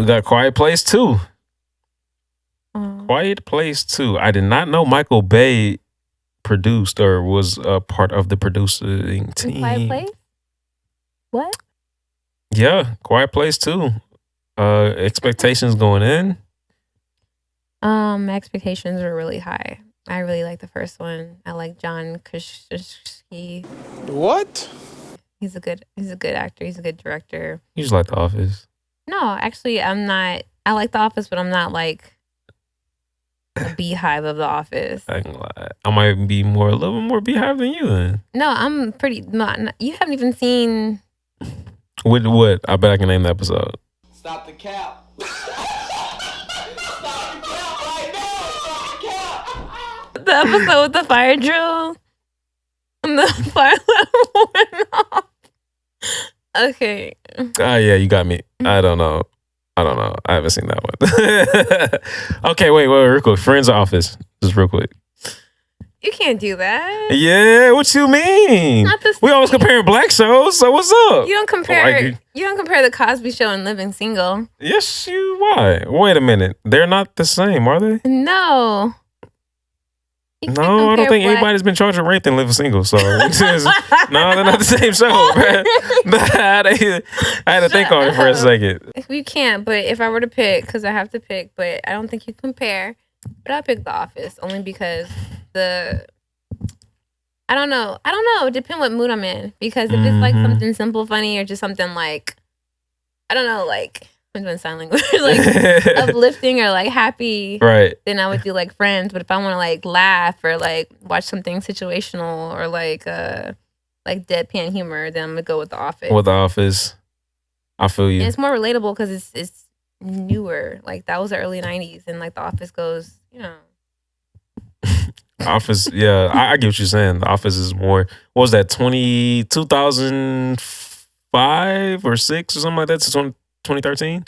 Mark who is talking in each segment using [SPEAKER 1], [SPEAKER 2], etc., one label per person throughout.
[SPEAKER 1] We got Quiet Place 2. Quiet Place 2. I did not know Michael Bay produced or was a part of the producing team.
[SPEAKER 2] Quiet Place? What?
[SPEAKER 1] Yeah, Quiet Place 2. Expectations going in?
[SPEAKER 2] My expectations were really high. I really like the first one. I like John Krasinski.
[SPEAKER 3] What?
[SPEAKER 2] He's a good actor. He's a good director.
[SPEAKER 1] You just like The Office.
[SPEAKER 2] No, actually, I'm not. I like The Office, but I'm not like a beehive of The Office.
[SPEAKER 1] I ain't gonna lie. I might be a little bit more beehive than you then.
[SPEAKER 2] No, I'm pretty. You haven't even seen.
[SPEAKER 1] With what? I bet I can name the episode.
[SPEAKER 3] Stop the cap. Stop the cap right now. Stop the cap.
[SPEAKER 2] The episode with the fire drill. And the fire alarm went off. Okay.
[SPEAKER 1] Yeah, you got me. I don't know. I haven't seen that one. Okay, wait, real quick. Friends or Office? Just real quick.
[SPEAKER 2] You can't do that.
[SPEAKER 1] Yeah, what you mean?
[SPEAKER 2] Not the same.
[SPEAKER 1] We always comparing black shows, so what's up?
[SPEAKER 2] You don't compare. You don't compare the Cosby Show and Living Single.
[SPEAKER 1] Yes, why? Wait a minute. They're not the same, are they?
[SPEAKER 2] No.
[SPEAKER 1] No, I don't think anybody's been charged with rape and Living Single. So no, they're not the same show. I had to think on it for a second.
[SPEAKER 2] You can't, but if I were to pick, because I have to pick, but I don't think you compare. But I'll pick The Office only because I don't know. It depends what mood I'm in. Because if it's like something simple, funny, or just something like, I don't know, like, I'm doing sign language, like uplifting or like happy,
[SPEAKER 1] right?
[SPEAKER 2] Then I would do like Friends. But if I want to like laugh or like watch something situational or like deadpan humor, then I'm gonna go with The Office.
[SPEAKER 1] With The Office, I feel you.
[SPEAKER 2] And it's more relatable because it's newer. Like that was the early '90s, and like The Office goes,
[SPEAKER 1] Office, yeah, I get what you're saying. The Office is more. What was that? 2005 or 6 or something like that. 2013.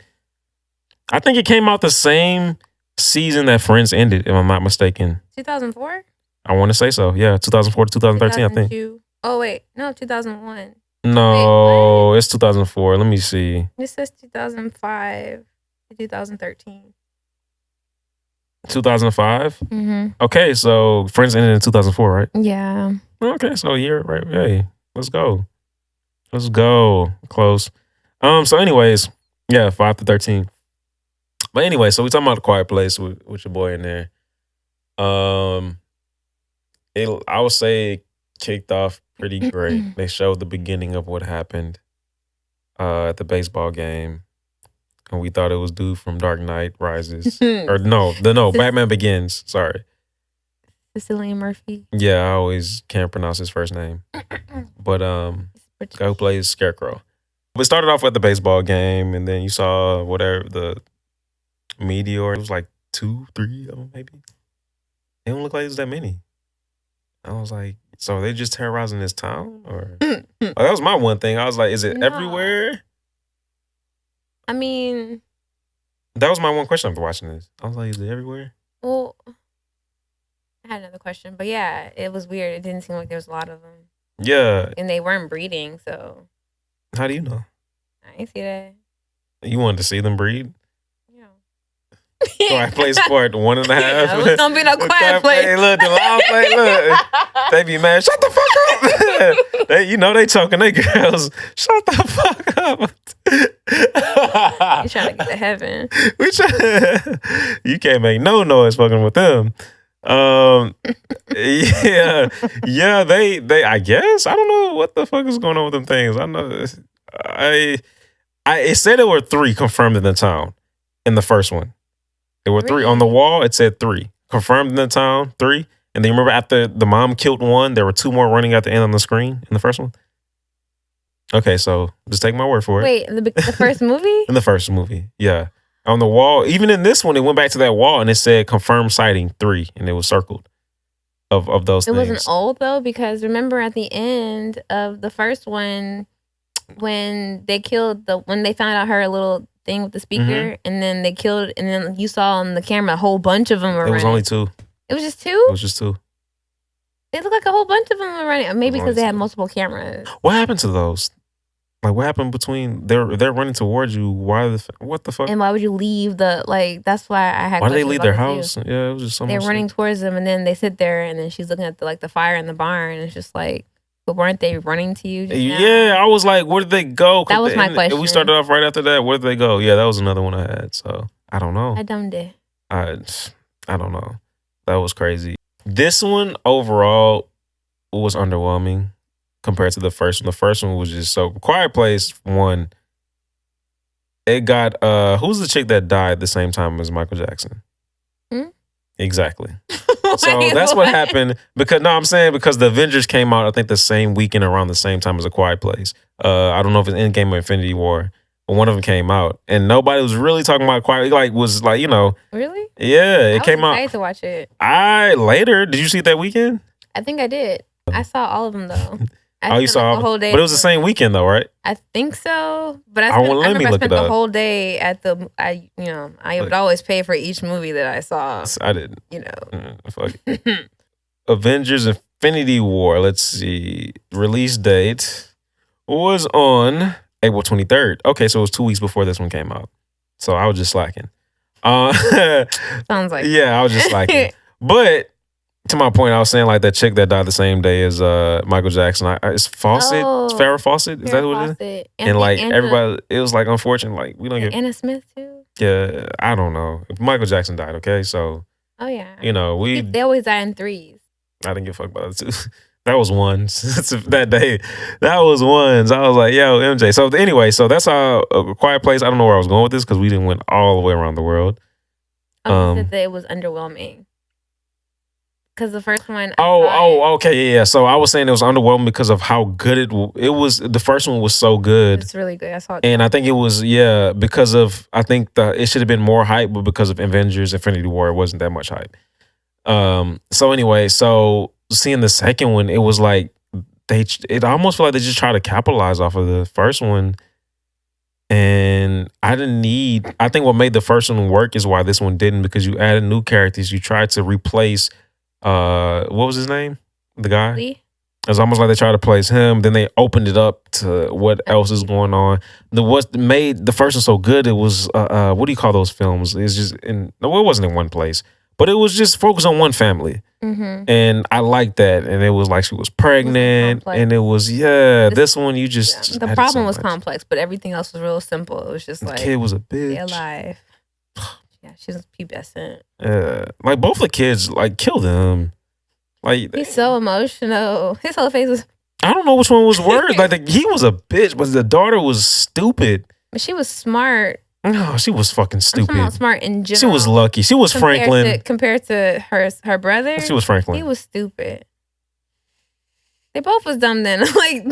[SPEAKER 1] I think it came out the same season that Friends ended, if I'm not mistaken.
[SPEAKER 2] 2004.
[SPEAKER 1] I want to say so. Yeah, 2004 to 2013. I think.
[SPEAKER 2] Oh wait, no, 2001.
[SPEAKER 1] No, it's 2004. Let me see.
[SPEAKER 2] It says 2005 to 2013.
[SPEAKER 1] 2005?
[SPEAKER 2] Mm-hmm.
[SPEAKER 1] Okay, so Friends ended in 2004, right?
[SPEAKER 2] Yeah.
[SPEAKER 1] Okay, so a year, right? Hey, let's go. Close. So anyways, yeah, 5 to 13. But anyway, so we talking about The Quiet Place with your boy in there. I would say it kicked off pretty great. They showed the beginning of what happened at the baseball game. And we thought it was dude from Dark Knight Rises. Or no, Batman Begins. Sorry.
[SPEAKER 2] Cillian Murphy.
[SPEAKER 1] Yeah, I always can't pronounce his first name. But guy who plays Scarecrow. We started off with the baseball game, and then you saw whatever the meteor. It was like 2, 3 of them, maybe. It don't look like there's that many. I was like, so are they just terrorizing this town? Or that was my one thing. I was like, is it everywhere?
[SPEAKER 2] I mean,
[SPEAKER 1] that was my one question after watching this. I was like, is it everywhere?
[SPEAKER 2] Well, I had another question, but yeah, it was weird. It didn't seem like there was a lot of them.
[SPEAKER 1] Yeah.
[SPEAKER 2] And they weren't breeding, so.
[SPEAKER 1] How do you know?
[SPEAKER 2] I ain't see that.
[SPEAKER 1] You wanted to see them breed?
[SPEAKER 2] Yeah.
[SPEAKER 1] Quiet Place Part 1.5.
[SPEAKER 2] Yeah, it's gonna be no Quiet Place.
[SPEAKER 1] Hey, look, the loud play, look. They be mad. Shut the fuck up. they choking their girls. Shut the fuck up.
[SPEAKER 2] You trying to get to heaven.
[SPEAKER 1] You can't make no noise fucking with them. Yeah, they I guess. I don't know what the fuck is going on with them things. I know it said there were 3 confirmed in the town in the first one. There were 3 on the wall. It said 3 confirmed in the town, 3. And then remember after the mom killed one, there were 2 more running at the end on the screen in the first one. Okay, so just take my word for it.
[SPEAKER 2] Wait, the first movie?
[SPEAKER 1] In the first movie, yeah. On the wall, even in this one, it went back to that wall and it said confirmed sighting 3, and it was circled of those things.
[SPEAKER 2] It wasn't old though, because remember at the end of the first one, when they when they found out her little thing with the speaker, and then they killed, and then you saw on the camera a whole bunch of them were running.
[SPEAKER 1] It was only 2.
[SPEAKER 2] It was just 2?
[SPEAKER 1] It was just 2.
[SPEAKER 2] It looked like a whole bunch of them were running. Maybe because they had multiple cameras.
[SPEAKER 1] What happened to those? Like, what happened between they're running towards you? Why what the fuck?
[SPEAKER 2] And why would you leave that's why I had
[SPEAKER 1] Why did they
[SPEAKER 2] questions
[SPEAKER 1] leave
[SPEAKER 2] about
[SPEAKER 1] their
[SPEAKER 2] that,
[SPEAKER 1] house?
[SPEAKER 2] too.
[SPEAKER 1] Yeah, it was just so
[SPEAKER 2] They're
[SPEAKER 1] much
[SPEAKER 2] running
[SPEAKER 1] shit.
[SPEAKER 2] towards them, and then they sit there, and then she's looking at the fire in the barn, and it's just like, but weren't they running to you just now?
[SPEAKER 1] Yeah, I was like, where did they go?
[SPEAKER 2] That was my question.
[SPEAKER 1] We started off right after that. Where did they go? Yeah, that was another one I had. So I don't know.
[SPEAKER 2] I dumbed it.
[SPEAKER 1] I don't know. That was crazy. This one overall was underwhelming compared to the first one. The first one was just so Quiet Place one. It got who's the chick that died the same time as Michael Jackson? Exactly. So that's what happened because I'm saying because the Avengers came out I think the same weekend around the same time as A Quiet Place. I don't know if it's Endgame or Infinity War, but one of them came out and nobody was really talking about Quiet. Was like
[SPEAKER 2] Really?
[SPEAKER 1] Yeah, it came
[SPEAKER 2] I was
[SPEAKER 1] out.
[SPEAKER 2] excited to watch it.
[SPEAKER 1] Did you see it that weekend?
[SPEAKER 2] I think I did. I saw all of them though.
[SPEAKER 1] You saw
[SPEAKER 2] the whole day,
[SPEAKER 1] but it was the same weekend though, right?
[SPEAKER 2] I think so, but I
[SPEAKER 1] Let me
[SPEAKER 2] remember I
[SPEAKER 1] look
[SPEAKER 2] spent
[SPEAKER 1] it
[SPEAKER 2] the
[SPEAKER 1] up.
[SPEAKER 2] whole day at I would always pay for each movie that I saw.
[SPEAKER 1] I didn't. Fuck it.
[SPEAKER 2] You know.
[SPEAKER 1] Avengers Infinity War. Let's see. Release date was on April 23rd. Okay, so it was 2 weeks before this one came out. So I was just slacking.
[SPEAKER 2] Sounds like
[SPEAKER 1] yeah, I was just slacking. But to my point, I was saying like that chick that died the same day as Michael Jackson. It's Fawcett. It's Farrah Fawcett. Is that who it is? And like everybody, it was like unfortunate. Like we don't get
[SPEAKER 2] Anna Smith too.
[SPEAKER 1] Yeah, I don't know. Michael Jackson died. Okay, so
[SPEAKER 2] oh yeah,
[SPEAKER 1] they
[SPEAKER 2] always die in threes.
[SPEAKER 1] I didn't give a fuck about it too. That was ones that day. That was ones. I was like, yo, MJ. So anyway, so that's how A Quiet Place. I don't know where I was going with this because we didn't went all the way around the world.
[SPEAKER 2] I said that it was underwhelming. Because the first one.
[SPEAKER 1] Okay, yeah. So I was saying it was underwhelming because of how good it was. The first one was so good.
[SPEAKER 2] It's really good. I saw it.
[SPEAKER 1] And I think it was because of I think it should have been more hype, but because of Avengers Infinity War, it wasn't that much hype. So anyway, so seeing the second one, it was like it almost felt like they just tried to capitalize off of the first one. And I think what made the first one work is why this one didn't, because you added new characters. You tried to replace what was his name? The guy?
[SPEAKER 2] Lee?
[SPEAKER 1] It's almost like they tried to place him, then they opened it up to what else is going on. What made the first one so good, it was what do you call those films? It's just it wasn't in one place, but it was just focused on one family.
[SPEAKER 2] Mm-hmm.
[SPEAKER 1] And I liked that. And it was like she was pregnant, and it was this one you just
[SPEAKER 2] the problem was complex, but everything else was real simple. It was just like
[SPEAKER 1] the kid was a bitch.
[SPEAKER 2] Stay alive. Yeah, she's pubescent.
[SPEAKER 1] Like both the kids, like kill them. Like
[SPEAKER 2] he's so emotional. His whole face was.
[SPEAKER 1] I don't know which one was worse. Like he was a bitch, but the daughter was stupid.
[SPEAKER 2] But she was smart.
[SPEAKER 1] No, she was fucking stupid.
[SPEAKER 2] I'm smart in general.
[SPEAKER 1] She was lucky. She was Franklin.
[SPEAKER 2] Compared to her brother,
[SPEAKER 1] she was Franklin.
[SPEAKER 2] He was stupid. They both was dumb then. Like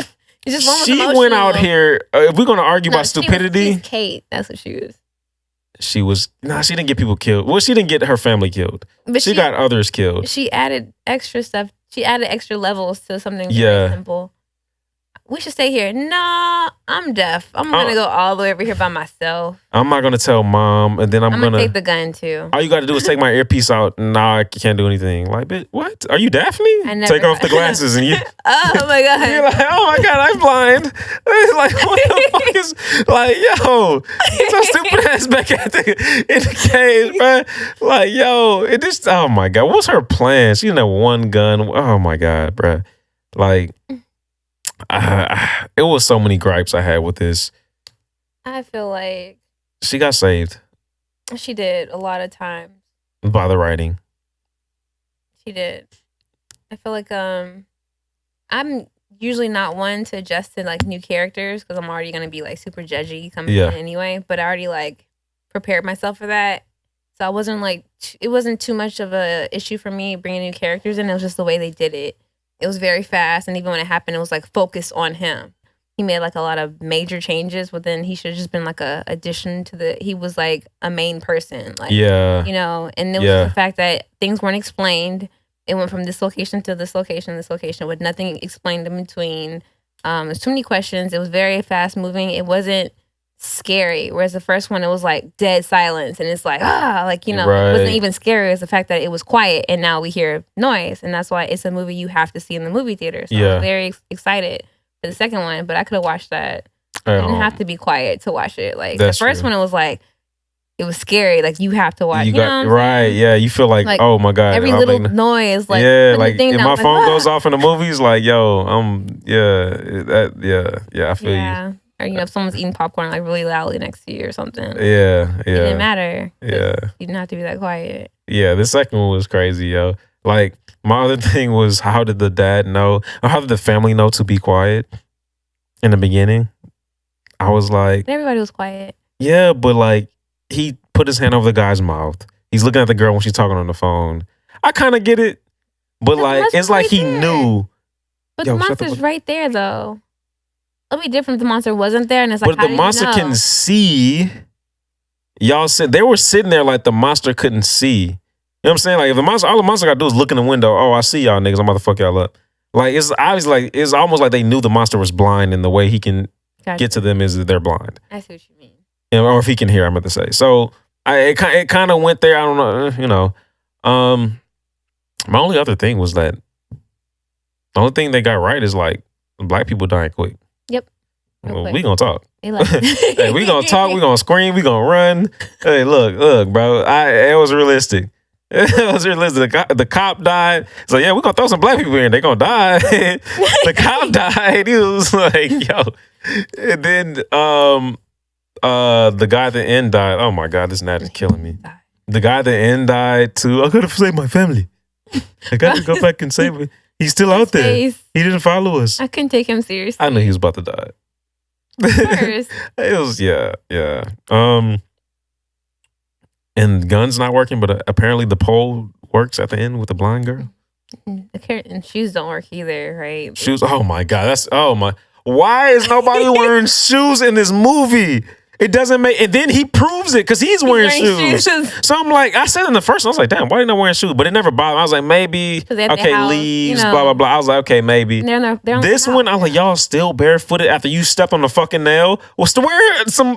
[SPEAKER 2] just one was emotional.
[SPEAKER 1] She went out here. If we're gonna argue about stupidity,
[SPEAKER 2] she's Kate. That's what she was.
[SPEAKER 1] She was she didn't get people killed. Well, she didn't get her family killed. But she got others killed.
[SPEAKER 2] She added extra stuff. She added extra levels to something very simple. We should stay here. No, I'm deaf. I'm gonna go all the way over here by myself.
[SPEAKER 1] I'm not gonna tell mom, and then I'm gonna
[SPEAKER 2] take the gun too.
[SPEAKER 1] All you gotta do is take my earpiece out. Nah, I can't do anything. Like, bitch, what? Are you Daphne? Take off the glasses and you.
[SPEAKER 2] Oh my god!
[SPEAKER 1] You're like, oh my god, I'm blind. It's like, what the fuck is like, yo, get your stupid ass back in the cage, bro. Like, yo, it just, oh my god, what's her plan? She didn't have one gun. Oh my god, bro. Like. It was so many gripes I had with this.
[SPEAKER 2] I feel like
[SPEAKER 1] she got saved.
[SPEAKER 2] She did a lot of times
[SPEAKER 1] by the writing.
[SPEAKER 2] She did. I feel like I'm usually not one to adjust to like new characters because I'm already gonna be like super judgy coming in anyway. But I already like prepared myself for that, so I wasn't like it wasn't too much of a issue for me bringing new characters in. It was just the way they did it. It was very fast, and even when it happened, it was like focused on him. He made like a lot of major changes, but then he should have just been like a addition to the. He was like a main person, like you know. And it was just the fact that things weren't explained. It went from this location to this location, with nothing explained in between. There's too many questions. It was very fast moving. It wasn't scary, whereas the first one it was like dead silence, and it's like like you know it wasn't even scary. It's the fact that it was quiet and now we hear noise, and that's why it's a movie you have to see in the movie theater. So I was very excited for the second one, but I could have watched that You didn't have to be quiet to watch it. Like
[SPEAKER 1] That's
[SPEAKER 2] the first
[SPEAKER 1] true.
[SPEAKER 2] one, it was like it was scary. Like you have to watch.
[SPEAKER 1] You
[SPEAKER 2] You, know
[SPEAKER 1] got
[SPEAKER 2] what I'm
[SPEAKER 1] right,
[SPEAKER 2] saying?
[SPEAKER 1] yeah. You feel like,
[SPEAKER 2] Like,
[SPEAKER 1] oh my god,
[SPEAKER 2] every
[SPEAKER 1] I'm
[SPEAKER 2] little
[SPEAKER 1] like,
[SPEAKER 2] noise, like
[SPEAKER 1] yeah,
[SPEAKER 2] putting
[SPEAKER 1] like
[SPEAKER 2] the thing
[SPEAKER 1] if
[SPEAKER 2] down,
[SPEAKER 1] my
[SPEAKER 2] like,
[SPEAKER 1] phone
[SPEAKER 2] "Ah!"
[SPEAKER 1] goes off in the movies, like yeah, I feel you.
[SPEAKER 2] Yeah. Or if someone's eating popcorn like really loudly next to you or something.
[SPEAKER 1] Yeah,
[SPEAKER 2] It didn't
[SPEAKER 1] yeah,
[SPEAKER 2] matter. 'Cause
[SPEAKER 1] yeah,
[SPEAKER 2] You didn't have to be that quiet.
[SPEAKER 1] yeah. The second one was crazy, yo. Like my other thing was, how did the dad know, or how did the family know to be quiet in the beginning? I was like,
[SPEAKER 2] And everybody was quiet.
[SPEAKER 1] yeah, but like he put his hand over the guy's mouth. He's looking at the girl when she's talking on the phone. I kind of get it, but
[SPEAKER 2] the
[SPEAKER 1] like
[SPEAKER 2] monster's
[SPEAKER 1] it's like
[SPEAKER 2] right
[SPEAKER 1] he
[SPEAKER 2] there.
[SPEAKER 1] knew.
[SPEAKER 2] But
[SPEAKER 1] Yo,
[SPEAKER 2] the
[SPEAKER 1] shut the
[SPEAKER 2] monster's
[SPEAKER 1] fuck-
[SPEAKER 2] right there though. It'll be different if the monster wasn't there and it's like,
[SPEAKER 1] But
[SPEAKER 2] how
[SPEAKER 1] the
[SPEAKER 2] do you
[SPEAKER 1] monster
[SPEAKER 2] know?
[SPEAKER 1] can see. Y'all said they were sitting there like the monster couldn't see. You know what I'm saying? Like if the monster, all the monster gotta do is look in the window. Oh, I see y'all niggas. I'm about to fuck y'all up. Like it's obviously like it's almost like they knew the monster was blind, and the way he can
[SPEAKER 2] Gotcha.
[SPEAKER 1] get to them is that they're blind.
[SPEAKER 2] I see what you mean.
[SPEAKER 1] Or if he can hear, I'm about to say. So it kind of went there. I don't know, you know. My only other thing was that the only thing they got right is like black people dying quick.
[SPEAKER 2] Yep.
[SPEAKER 1] Well,
[SPEAKER 2] quick.
[SPEAKER 1] we gonna talk.
[SPEAKER 2] They like
[SPEAKER 1] Hey, we gonna talk. We gonna scream. We gonna run. Hey, look, bro. It was realistic. It was realistic. The cop died. So yeah, we gonna throw some black people in. They gonna die. The cop died. He was like, yo. And then the guy at the end died. Oh my god, this gnat is killing me. The guy at the end died too. I gotta save my family. I gotta go back and save him. He's still out there.
[SPEAKER 2] face.
[SPEAKER 1] He didn't follow us.
[SPEAKER 2] I couldn't take him seriously.
[SPEAKER 1] I knew he was about to die.
[SPEAKER 2] Of course.
[SPEAKER 1] It was yeah. And gun's not working, but apparently the pole works at the end with the blind girl.
[SPEAKER 2] And shoes don't work either, right?
[SPEAKER 1] Shoes. Oh my god, that's Why is nobody wearing shoes in this movie? It doesn't make. And then he proves it because he's wearing shoes. So I'm like, I said in the first one, I was like, damn, why are you not wearing shoes? But it never bothered me. I was like, maybe
[SPEAKER 2] they have the
[SPEAKER 1] okay,
[SPEAKER 2] house,
[SPEAKER 1] leaves,
[SPEAKER 2] you know.
[SPEAKER 1] blah blah blah. I was like, okay, maybe.
[SPEAKER 2] They're on
[SPEAKER 1] This
[SPEAKER 2] the
[SPEAKER 1] one,
[SPEAKER 2] house.
[SPEAKER 1] I was like, y'all still barefooted after you stepped on the fucking nail. What's to wear some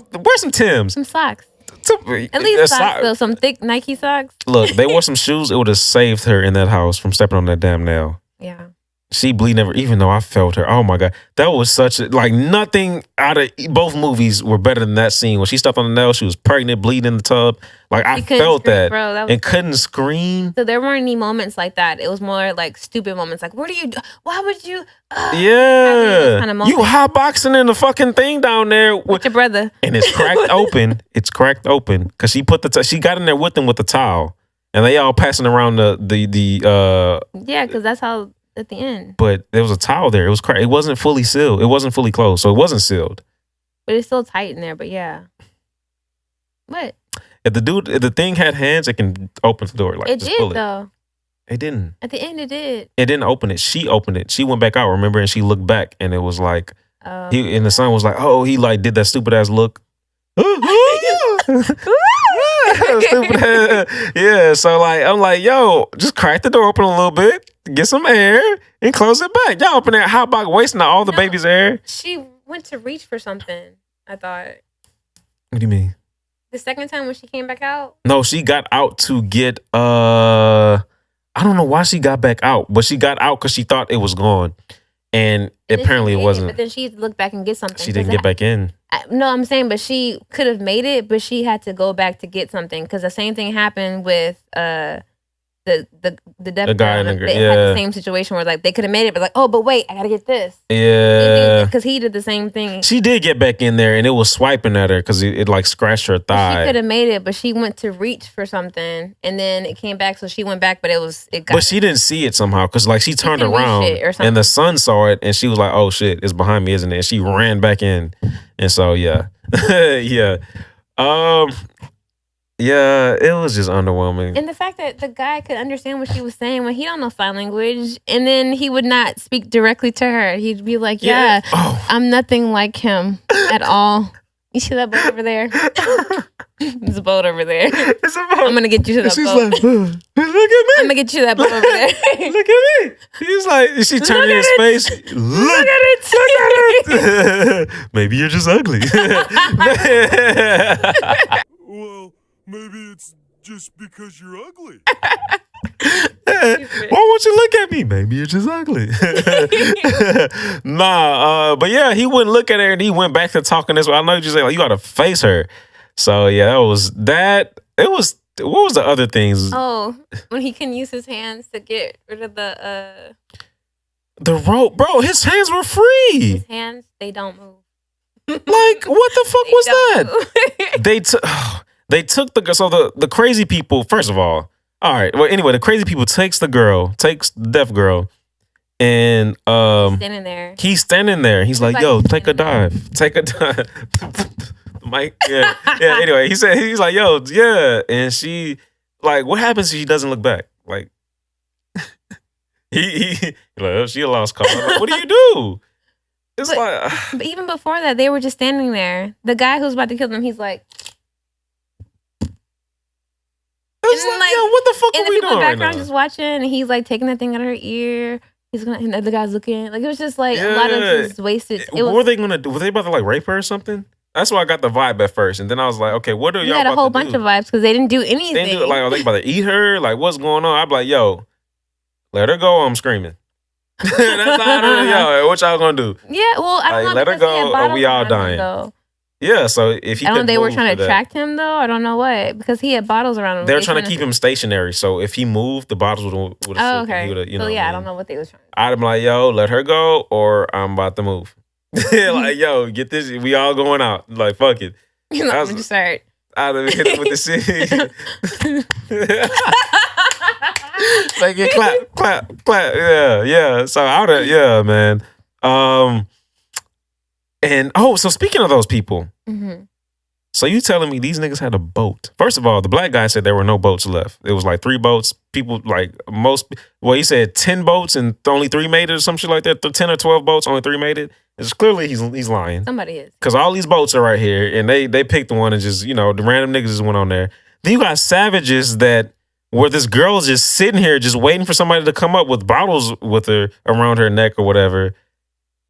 [SPEAKER 1] Timbs?
[SPEAKER 2] Some socks.
[SPEAKER 1] At
[SPEAKER 2] At least socks, though. Some thick Nike socks.
[SPEAKER 1] Look, they wore some shoes. It would have saved her in that house from stepping on that damn nail.
[SPEAKER 2] Yeah.
[SPEAKER 1] She bleeding every, even though I felt her. Oh my god, that was such a, like nothing out of both movies were better than that scene when she stepped on the nail. She was pregnant, bleeding in the tub. Like I
[SPEAKER 2] couldn't
[SPEAKER 1] felt
[SPEAKER 2] scream,
[SPEAKER 1] that,
[SPEAKER 2] bro. That was
[SPEAKER 1] and couldn't scream.
[SPEAKER 2] So there weren't any moments like that. It was more like stupid moments. Like, what are you? Why would you?
[SPEAKER 1] Yeah,
[SPEAKER 2] kind of
[SPEAKER 1] you
[SPEAKER 2] moment.
[SPEAKER 1] hotboxing in the fucking thing down there
[SPEAKER 2] With your brother.
[SPEAKER 1] and it's cracked open. It's cracked open because she put she got in there with them with the towel, and they all passing around the
[SPEAKER 2] Yeah, because that's how at the end.
[SPEAKER 1] But there was a towel there. It was cracked. It wasn't fully sealed. It wasn't fully closed, so it wasn't sealed.
[SPEAKER 2] But it's still tight in there. But yeah. What?
[SPEAKER 1] If the thing had hands, it can open the door. Like
[SPEAKER 2] It
[SPEAKER 1] just
[SPEAKER 2] did
[SPEAKER 1] pull it.
[SPEAKER 2] though.
[SPEAKER 1] It didn't.
[SPEAKER 2] At the end, it did.
[SPEAKER 1] It didn't open it. She opened it. She went back out. Remember, and she looked back, and it was like
[SPEAKER 2] Oh,
[SPEAKER 1] he and the son was like, oh, he like did that stupid ass look. Stupid ass. Yeah. So like, I'm like, yo, just crack the door open a little bit, get some air, and close it back. Y'all open there. How about wasting all the baby's air?
[SPEAKER 2] She went to reach for something. I thought
[SPEAKER 1] What do you mean?
[SPEAKER 2] the second time when she came back out.
[SPEAKER 1] No, she got out to get I don't know why she got back out, but she got out because she thought it was gone. And
[SPEAKER 2] and then she
[SPEAKER 1] apparently it
[SPEAKER 2] made
[SPEAKER 1] wasn't.
[SPEAKER 2] But then she looked back and get something.
[SPEAKER 1] She didn't get back in.
[SPEAKER 2] No, I'm saying, but she could have made it, but she had to go back to get something because the same thing happened with the deputy.
[SPEAKER 1] guy in the
[SPEAKER 2] They had
[SPEAKER 1] yeah.
[SPEAKER 2] the same situation where like they could have made it, but like, oh, but wait, I gotta get this.
[SPEAKER 1] Yeah.
[SPEAKER 2] Because he did the same thing.
[SPEAKER 1] She did get back in there and it was swiping at her because it like scratched her
[SPEAKER 2] She could
[SPEAKER 1] thigh.
[SPEAKER 2] have made it, but she went to reach for something and then it came back, so she went back, but it got.
[SPEAKER 1] But she didn't see it somehow because like she turned
[SPEAKER 2] can reach
[SPEAKER 1] around
[SPEAKER 2] it or
[SPEAKER 1] and the
[SPEAKER 2] something.
[SPEAKER 1] son saw it and she was like, oh shit, it's behind me, isn't it? And she ran back in. And so yeah. Yeah. Yeah, it was just underwhelming.
[SPEAKER 2] And the fact that the guy could understand what she was saying when he don't know sign language, and then he would not speak directly to her. He'd be like, "Yeah,
[SPEAKER 1] Oh.
[SPEAKER 2] I'm nothing like him at all." You see that boat over there? There's a boat over there.
[SPEAKER 1] It's about,
[SPEAKER 2] I'm gonna get you to that
[SPEAKER 1] she's
[SPEAKER 2] boat.
[SPEAKER 1] like, look at me.
[SPEAKER 2] I'm gonna get you to that boat over there.
[SPEAKER 1] Look at me. He's like, she turning his face. Look
[SPEAKER 2] at it.
[SPEAKER 1] Look at it. Maybe you're just ugly.
[SPEAKER 4] Well, maybe it's just because you're ugly.
[SPEAKER 1] won't you look at me? Maybe you're just ugly. But yeah, he wouldn't look at her, and he went back to talking this way. I know you just say, like, you got to face her. So yeah, that was that. It was. What was the other things?
[SPEAKER 2] Oh, when he can use his hands to get rid of the
[SPEAKER 1] rope, bro. His hands were free.
[SPEAKER 2] His hands, they don't move.
[SPEAKER 1] Like, what the fuck was that? They took the crazy people. First of all right. Well, anyway, the crazy people takes the deaf girl, and
[SPEAKER 2] standing there.
[SPEAKER 1] He's standing there. He's like, yo, take a dive. Take a dive. Mike, yeah. Anyway, he's like, yo, yeah, and she, like, what happens if she doesn't look back? Like, he like, oh, she a lost cause. Like, what do you do? It's
[SPEAKER 2] but even before that, they were just standing there. The guy who's about to kill them, he's like,
[SPEAKER 1] it's like, yo, what the fuck are we doing?
[SPEAKER 2] And the people in the background
[SPEAKER 1] right now?
[SPEAKER 2] just watching, and he's like taking that thing out of her ear. And the other guy's looking. Like, it was just like a lot of just wasted.
[SPEAKER 1] What were they gonna do? Were they about to like rape her or something? That's why I got the vibe at first, and then I was like, okay, what are y'all?
[SPEAKER 2] You had a whole bunch of vibes because they didn't do anything.
[SPEAKER 1] They didn't do it. Like, are they about to eat her? Like, what's going on? I'd be like, yo, let her go. I'm screaming. That's how yo, what y'all gonna do?
[SPEAKER 2] Yeah, well, I don't know.
[SPEAKER 1] Let her go, or we all dying. Yeah, so if he,
[SPEAKER 2] I don't know, they were trying to attract him though. I don't know what, because he had bottles around him.
[SPEAKER 1] They're trying to keep him stationary. So if he moved, the bottles would have.
[SPEAKER 2] Oh, okay.
[SPEAKER 1] You know,
[SPEAKER 2] so yeah, I don't know what they was trying.
[SPEAKER 1] I'd be like, yo, let her go, or I'm about to move. Like, yo, get this. We all going out. Like, fuck it.
[SPEAKER 2] You know, I'm just start.
[SPEAKER 1] I'd have hit him with the shit. Like, yeah, clap. Yeah. So yeah, man. And so speaking of those people, so you telling me these niggas had a boat? First of all, the black guy said there were no boats left. It was like 3 boats. People like he said 10 boats and only 3 made it or some shit like that. 10 or 12 boats, only 3 made it. It's clearly he's lying.
[SPEAKER 2] Somebody is.
[SPEAKER 1] Because all these boats are right here, and they picked one and just, the random niggas just went on there. Then you got savages where this girl's just sitting here just waiting for somebody to come up with bottles with her around her neck or whatever.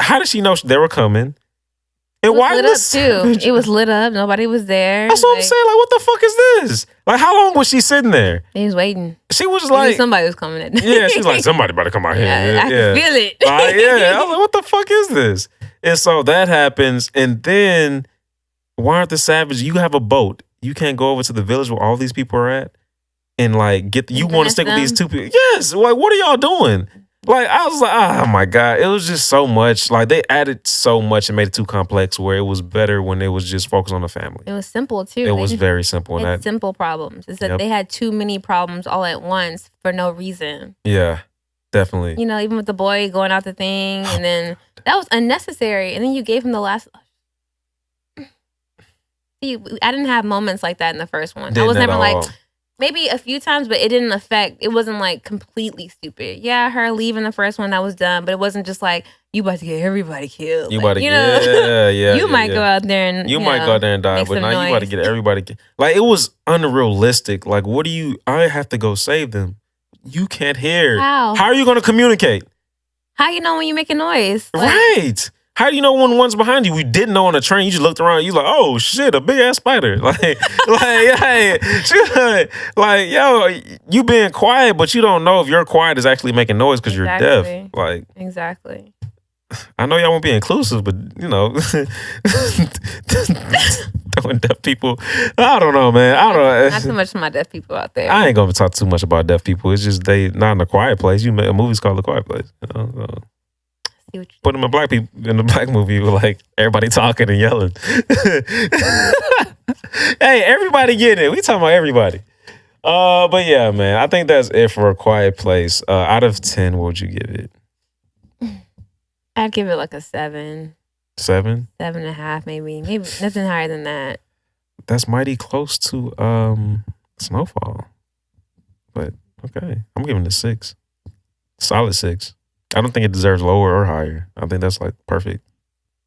[SPEAKER 1] How did she know they were coming? And why
[SPEAKER 2] lit up too? It was lit up. Nobody was there.
[SPEAKER 1] That's what I'm saying. Like, what the fuck is this? Like, how long was she sitting there?
[SPEAKER 2] He was waiting.
[SPEAKER 1] She was like,
[SPEAKER 2] somebody was coming in.
[SPEAKER 1] Yeah, she's like, somebody better come out here.
[SPEAKER 2] Yeah, I can feel it.
[SPEAKER 1] Yeah, I was like, what the fuck is this? And so that happens, and then why aren't the savages? You have a boat. You can't go over to the village where all these people are at, and like you want to stick with these 2 people? Yes. Like, what are y'all doing? Like, I was like, oh my God. It was just so much. Like, they added so much and made it too complex where it was better when it was just focused on the family.
[SPEAKER 2] It was simple too.
[SPEAKER 1] It was very simple.
[SPEAKER 2] It's simple problems. It's that they had too many problems all at once for no reason.
[SPEAKER 1] Yeah, definitely.
[SPEAKER 2] Even with the boy going out the thing, and then that was unnecessary. And then you gave him the last. See, I didn't have moments like that in the first one. I was never like, maybe a few times, but it wasn't like completely stupid. Yeah, her leaving the first one, that was dumb, but it wasn't just like, you about to get everybody killed.
[SPEAKER 1] You about to get,
[SPEAKER 2] you might go out there and,
[SPEAKER 1] you might go out there and die, but now you about to get everybody killed. Like, it was unrealistic. Like, I have to go save them. You can't hear.
[SPEAKER 2] How
[SPEAKER 1] are you going to communicate?
[SPEAKER 2] How you know when you make a noise?
[SPEAKER 1] Right. How do you know when one's behind you? We didn't know on the train. You just looked around. You was like, oh shit, a big ass spider. Like, yo, you being quiet, but you don't know if your quiet is actually making noise because you're deaf. Like,
[SPEAKER 2] exactly.
[SPEAKER 1] I know y'all won't be inclusive, but throwing deaf people. I don't know, man. I don't know.
[SPEAKER 2] Not too much for my deaf people out there.
[SPEAKER 1] I ain't gonna talk too much about deaf people. It's just they not in a quiet place. A movie's called The Quiet Place. So. Put them in the black movie with like everybody talking and yelling. Hey, everybody getting it. We talking about everybody. But yeah, man, I think that's it for A Quiet Place. Out of 10, what would you give it?
[SPEAKER 2] I'd give it like a 7.
[SPEAKER 1] 7?
[SPEAKER 2] 7.5, maybe. Maybe nothing higher than that.
[SPEAKER 1] That's mighty close to Snowfall. But okay, I'm giving it a 6. Solid 6. I don't think it deserves lower or higher. I think that's like perfect.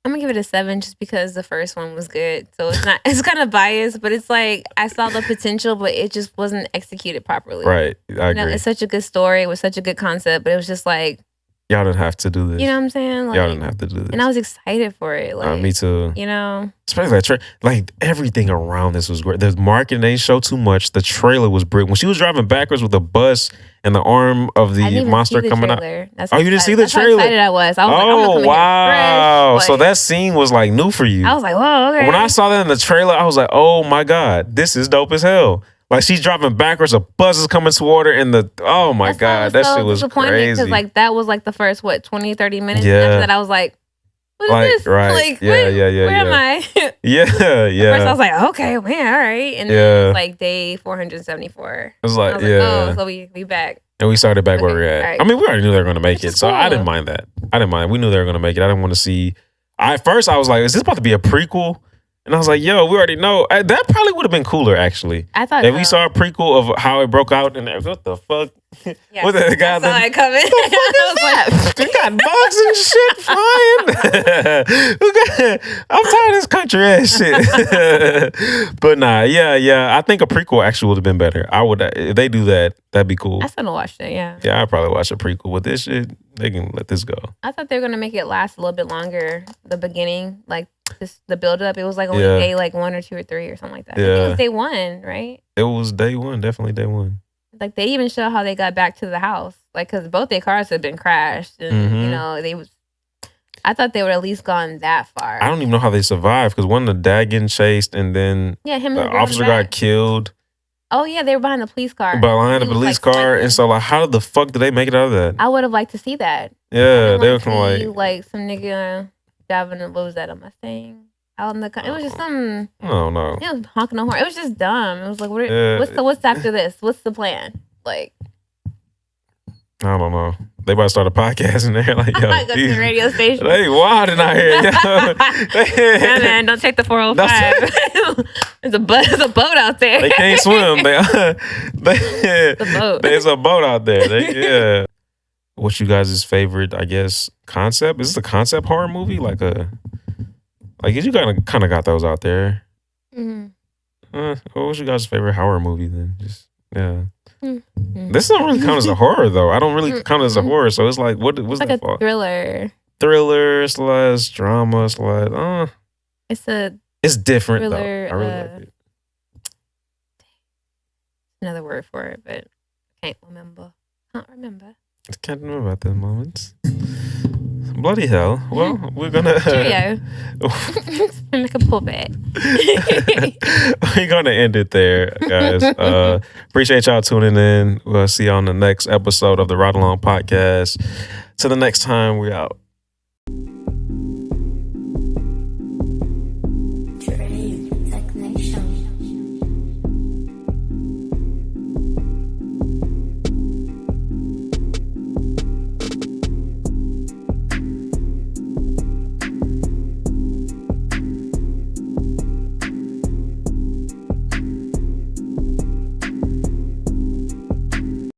[SPEAKER 2] I'm gonna give it a 7 just because the first one was good. So it's kind of biased, but it's like I saw the potential, but it just wasn't executed properly.
[SPEAKER 1] Right. I agree.
[SPEAKER 2] It's such a good story. It was such a good concept, but it was just like
[SPEAKER 1] Y'all didn't have to do this.
[SPEAKER 2] You know what I'm saying? Like,
[SPEAKER 1] y'all didn't have to do this.
[SPEAKER 2] And I was excited for it. Like,
[SPEAKER 1] me too.
[SPEAKER 2] You know,
[SPEAKER 1] especially that like everything around this was great. The marketing, they didn't show too much. The trailer was brilliant. When she was driving backwards with the bus and the arm of the monster coming out.
[SPEAKER 2] That's
[SPEAKER 1] you didn't see the
[SPEAKER 2] That's how
[SPEAKER 1] trailer?
[SPEAKER 2] excited I was. I was like, I'm gonna come
[SPEAKER 1] wow!
[SPEAKER 2] fresh.
[SPEAKER 1] So that scene was like new for you.
[SPEAKER 2] I was like, whoa, okay.
[SPEAKER 1] When I saw that in the trailer, I was like, oh my god, this is dope as hell. Like she's driving backwards, a bus is coming toward her, and oh my god, that shit was crazy.
[SPEAKER 2] Because like that was like the first 20, 30 minutes.
[SPEAKER 1] Yeah.
[SPEAKER 2] And after that, I was like, what is this?
[SPEAKER 1] Right.
[SPEAKER 2] Like,
[SPEAKER 1] yeah,
[SPEAKER 2] where am I?
[SPEAKER 1] yeah.
[SPEAKER 2] First, I was like, okay, man, all right. And then it's like day 474.
[SPEAKER 1] It was like,
[SPEAKER 2] oh, so we back.
[SPEAKER 1] And we started back where we're at.
[SPEAKER 2] Right.
[SPEAKER 1] I mean, we already knew they were going to make it, so
[SPEAKER 2] cool.
[SPEAKER 1] I didn't mind that. We knew they were going to make it. I didn't want to see. At first, I was like, is this about to be a prequel? And I was like, yo, we already know. That probably would have been cooler, actually.
[SPEAKER 2] I thought
[SPEAKER 1] if we saw a prequel of how it broke out and what the fuck?
[SPEAKER 2] Yeah,
[SPEAKER 1] what the guy
[SPEAKER 2] I saw it coming.
[SPEAKER 1] They got bugs and shit flying. I'm tired of this country ass shit. But nah, yeah. I think a prequel actually would have been better. I would if they do that, that'd be cool.
[SPEAKER 2] I still don't watch it, yeah.
[SPEAKER 1] Yeah, I'd probably watch a prequel. With this shit, they can let this go.
[SPEAKER 2] I thought they were gonna make it last a little bit longer. The beginning, like the build up, it was like only day like 1 or 2 or 3 or something like that. I think it was day 1, right?
[SPEAKER 1] It was day 1, definitely day 1.
[SPEAKER 2] Like they even show how they got back to the house, like because both their cars had been crashed, and you know I thought they would at least gone that far.
[SPEAKER 1] I don't even know how they survived because one of the dad getting chased, and then
[SPEAKER 2] him
[SPEAKER 1] the officer got killed.
[SPEAKER 2] Oh yeah, they were behind the police car.
[SPEAKER 1] Behind the police car, and so like, how the fuck did they make it out of that?
[SPEAKER 2] I would have liked to see that.
[SPEAKER 1] Yeah, they were kind of
[SPEAKER 2] like some nigga driving. What was that? A Mustang? Out in the it was just some.
[SPEAKER 1] No.
[SPEAKER 2] It was honking a horn. It was just dumb. It was like, what's after this? What's the plan? Like,
[SPEAKER 1] I don't know. They about to start a podcast in there. Like, yo,
[SPEAKER 2] I go to the radio station.
[SPEAKER 1] They wilding out here.
[SPEAKER 2] Yeah, man, don't take the 405. There's a boat out there.
[SPEAKER 1] They can't swim.
[SPEAKER 2] The boat.
[SPEAKER 1] There's a boat out there. What's you guys' favorite, I guess, concept? Is this a concept horror movie? Like you kind of got those out there.
[SPEAKER 2] Mm-hmm.
[SPEAKER 1] What's you guys' favorite horror movie then? This don't really count as a horror though. I don't really count as a horror, so it's like what's
[SPEAKER 2] like
[SPEAKER 1] that
[SPEAKER 2] a thriller.
[SPEAKER 1] Thriller / drama / It's different
[SPEAKER 2] thriller,
[SPEAKER 1] though. I really like it.
[SPEAKER 2] Another word for it, but can't remember.
[SPEAKER 1] I can't remember at the moment. Bloody hell. Well, we're gonna
[SPEAKER 2] Cheerio. Make a puppet.
[SPEAKER 1] We're gonna end it there, guys. Appreciate y'all tuning in. We'll see you on the next episode of the Ride Along Podcast. Till the next time, we out.